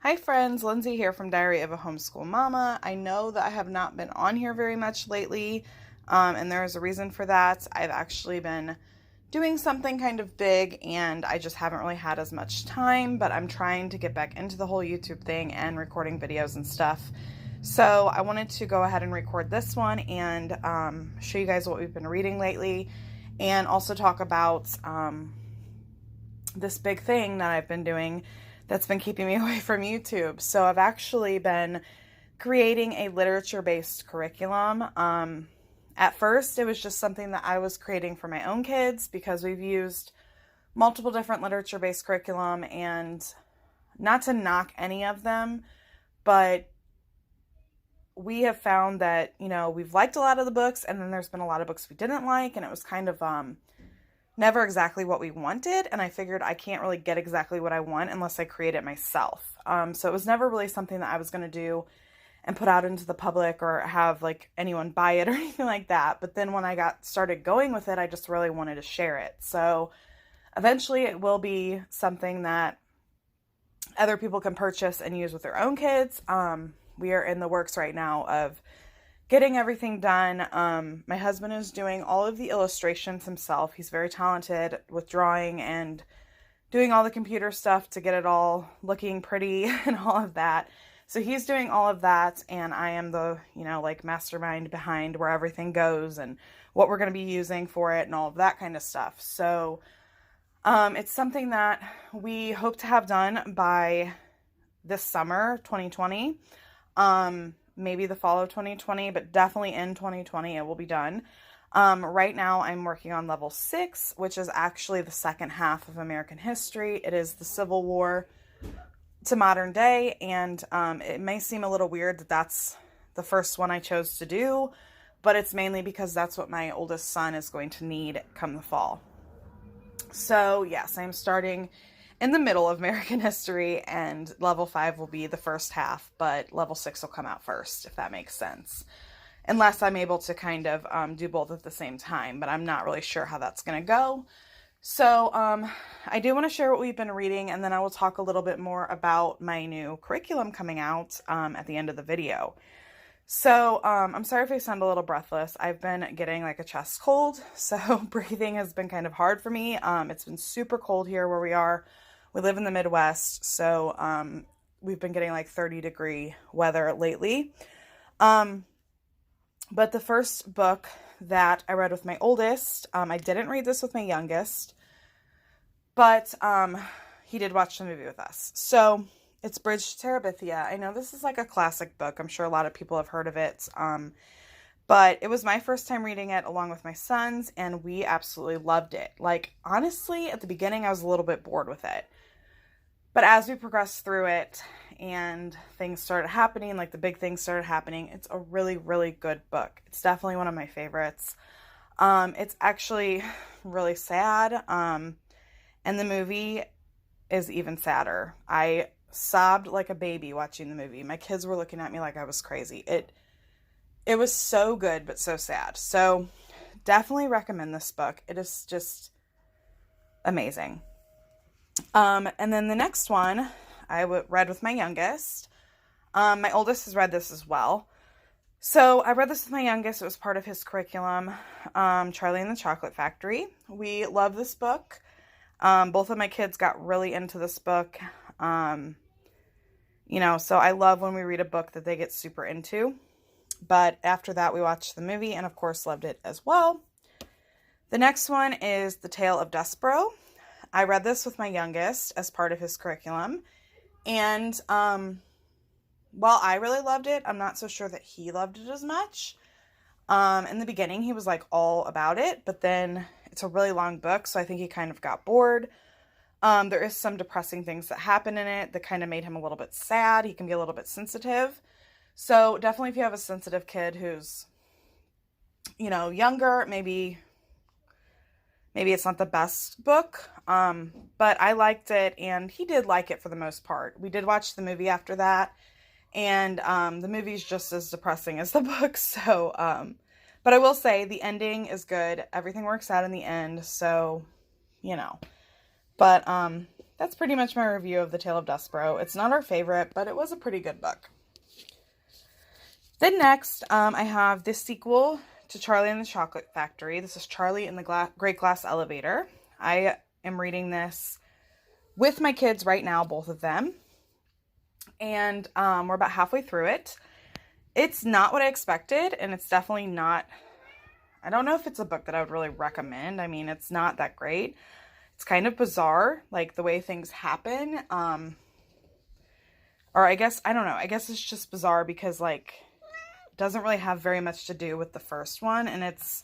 Hi friends, Lindsay here from Diary of a Homeschool Mama. I know that I have not been on here very much lately, and there's a reason for that. I've actually been doing something kind of big and I just haven't really had as much time, but I'm trying to get back into the whole YouTube thing and recording videos and stuff. So I wanted to go ahead and record this one and show you guys what we've been reading lately and also talk about this big thing that I've been doing that's been keeping me away from YouTube. So I've actually been creating a literature-based curriculum. At first, it was just something that I was creating for my own kids because we've used multiple different literature-based curriculum, and not to knock any of them, but we have found that, we've liked a lot of the books, and then there's been a lot of books we didn't like, and it was kind of never exactly what we wanted, and I figured I can't really get exactly what I want unless I create it myself. So it was never really something that I was going to do and put out into the public or have like anyone buy it or anything like that. But then when I got started going with it, I just really wanted to share it. So eventually it will be something that other people can purchase and use with their own kids. We are in the works right now of getting everything done. My husband is doing all of the illustrations himself. He's very talented with drawing and doing all the computer stuff to get it all looking pretty and all of that. So he's doing all of that, and I am the, mastermind behind where everything goes and what we're going to be using for it and all of that kind of stuff. So it's something that we hope to have done by this summer, 2020. Maybe the fall of 2020, but definitely in 2020 it will be done. Right now I'm working on level 6, which is actually the second half of American history. It is the Civil War to modern day, and it may seem a little weird that that's the first one I chose to do, but it's mainly because that's what my oldest son is going to need come the fall. So yes, I'm starting in the middle of American history, and level 5 will be the first half, but level 6 will come out first, if that makes sense. Unless I'm able to kind of do both at the same time, but I'm not really sure how that's going to go. So I do want to share what we've been reading, and then I will talk a little bit more about my new curriculum coming out at the end of the video. So I'm sorry if I sound a little breathless. I've been getting like a chest cold, so breathing has been kind of hard for me. It's been super cold here where we are. We live in the Midwest, so we've been getting like 30-degree weather lately. But the first book that I read with my oldest, I didn't read this with my youngest, but he did watch the movie with us. So it's Bridge to Terabithia. I know this is like a classic book. I'm sure a lot of people have heard of it. But it was my first time reading it along with my sons, and we absolutely loved it. Like, honestly, at the beginning, I was a little bit bored with it. But as we progressed through it and things started happening, like the big things started happening, it's a really, really good book. It's definitely one of my favorites. It's actually really sad. And the movie is even sadder. I sobbed like a baby watching the movie. My kids were looking at me like I was crazy. It was so good, but so sad. So definitely recommend this book. It is just amazing. And then the next one I read with my youngest. My oldest has read this as well. So I read this with my youngest. It was part of his curriculum, Charlie and the Chocolate Factory. We love this book. Both of my kids got really into this book. So I love when we read a book that they get super into. But after that, we watched the movie and, of course, loved it as well. The next one is The Tale of Despero. I read this with my youngest as part of his curriculum. And while I really loved it, I'm not so sure that he loved it as much. In the beginning, he was like all about it. But then it's a really long book, so I think he kind of got bored. There is some depressing things that happen in it that kind of made him a little bit sad. He can be a little bit sensitive. So definitely if you have a sensitive kid who's, younger, maybe it's not the best book, but I liked it, and he did like it for the most part. We did watch the movie after that, and the movie's just as depressing as the book, so, but I will say the ending is good. Everything works out in the end, so, but that's pretty much my review of The Tale of Despereaux. It's not our favorite, but it was a pretty good book. Then next, I have this sequel to Charlie and the Chocolate Factory. This is Charlie in the Great Glass Elevator. I am reading this with my kids right now, both of them. And we're about halfway through it. It's not what I expected, and it's definitely not, I don't know if it's a book that I would really recommend. I mean, it's not that great. It's kind of bizarre, like the way things happen. Or I guess, I don't know. I guess it's just bizarre because, like, it doesn't really have very much to do with the first one. And it's,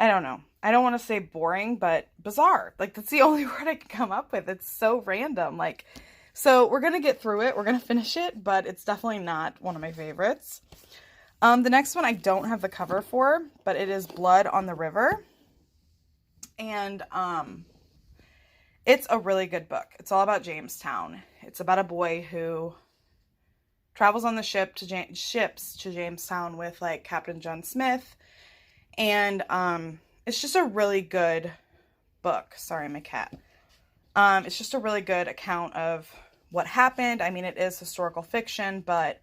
I don't know. I don't want to say boring, but bizarre. Like, that's the only word I can come up with. It's so random. Like, so we're going to get through it. We're going to finish it, but it's definitely not one of my favorites. The next one I don't have the cover for, but it is Blood on the River. And it's a really good book. It's all about Jamestown. It's about a boy who travels on the ships to Jamestown with, like, Captain John Smith. And it's just a really good book. Sorry, my cat. It's just a really good account of what happened. I mean, it is historical fiction, but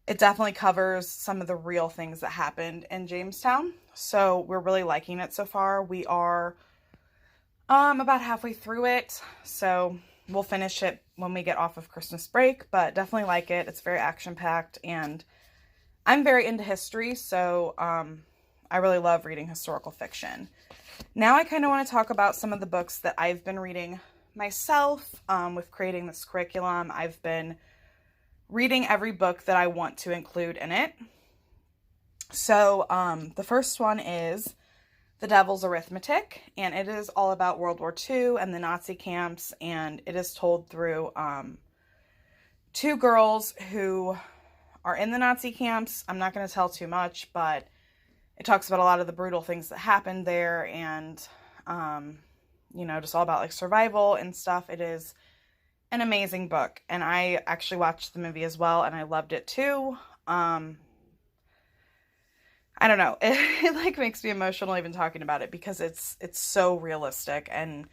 it definitely covers some of the real things that happened in Jamestown. So we're really liking it so far. We are about halfway through it. So we'll finish it when we get off of Christmas break, but definitely like it. It's very action-packed, and I'm very into history, so I really love reading historical fiction. Now I kind of want to talk about some of the books that I've been reading myself with creating this curriculum. I've been reading every book that I want to include in it. So the first one is The Devil's Arithmetic, and it is all about World War II and the Nazi camps, and it is told through two girls who are in the Nazi camps. I'm not going to tell too much, but it talks about a lot of the brutal things that happened there, and, you know, just all about, like, survival and stuff. It is an amazing book, and I actually watched the movie as well, and I loved it too. I don't know, it like makes me emotional even talking about it because it's so realistic. And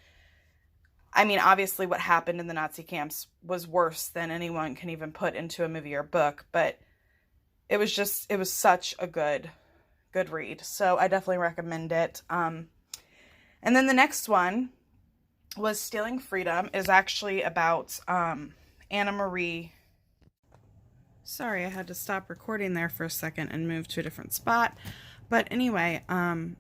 I mean, obviously what happened in the Nazi camps was worse than anyone can even put into a movie or book, but it was such a good read. So I definitely recommend it. And then the next one was Stealing Freedom. Is actually about Anna Marie. Sorry, I had to stop recording there for a second and move to a different spot. But anyway,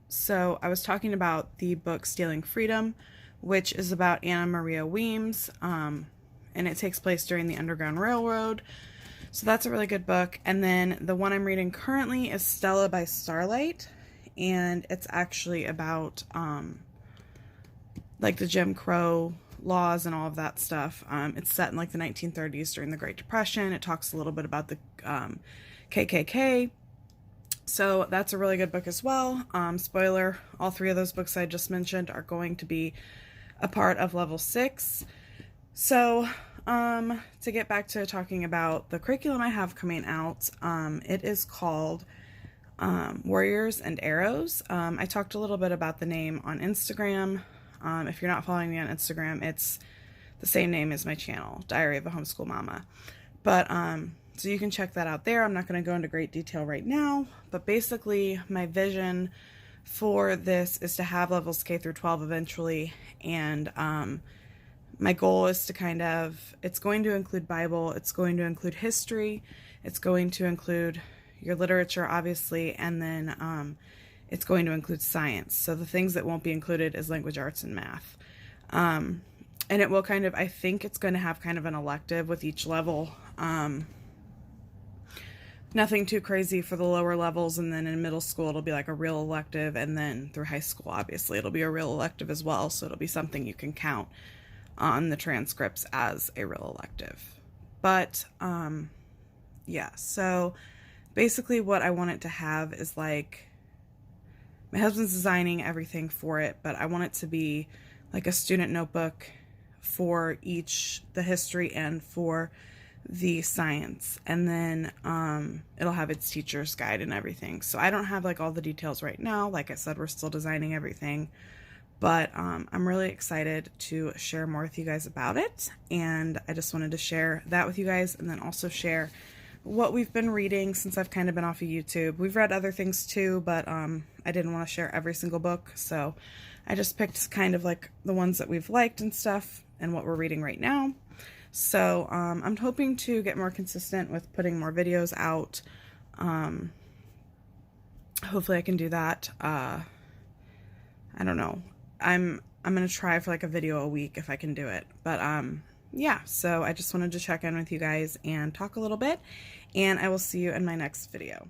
so I was talking about the book Stealing Freedom, which is about Anna Maria Weems, and it takes place during the Underground Railroad. So that's a really good book. And then the one I'm reading currently is Stella by Starlight, and it's actually about like the Jim Crow laws and all of that stuff. It's set in like the 1930s during the Great Depression. It talks a little bit about the KKK. So that's a really good book as well. Spoiler, all three of those books I just mentioned are going to be a part of level 6. So to get back to talking about the curriculum I have coming out, it is called Warriors and Arrows. I talked a little bit about the name on Instagram. If you're not following me on Instagram, it's the same name as my channel, Diary of a Homeschool Mama. But, so you can check that out there. I'm not going to go into great detail right now, but basically my vision for this is to have levels K through 12 eventually, and my goal is to kind of, it's going to include Bible, it's going to include history, it's going to include your literature, obviously, and then it's going to include science. So the things that won't be included is language arts and math. And it will kind of, I think it's going to have kind of an elective with each level. Nothing too crazy for the lower levels, and then in middle school it'll be like a real elective, and then through high school obviously it'll be a real elective as well, so it'll be something you can count on the transcripts as a real elective. But yeah, so basically what I want it to have is, like, my husband's designing everything for it, but I want it to be like a student notebook for each, the history and for the science, and then it'll have its teacher's guide and everything. So I don't have like all the details right now. Like I said, we're still designing everything, But I'm really excited to share more with you guys about it, and I just wanted to share that with you guys, and then also share what we've been reading since I've kind of been off of YouTube. We've read other things too, but I didn't want to share every single book, so I just picked kind of like the ones that we've liked and stuff and what we're reading right now. So I'm hoping to get more consistent with putting more videos out. Hopefully I can do that. I don't know. I'm gonna try for like a video a week if I can do it. But yeah, so I just wanted to check in with you guys and talk a little bit, and I will see you in my next video.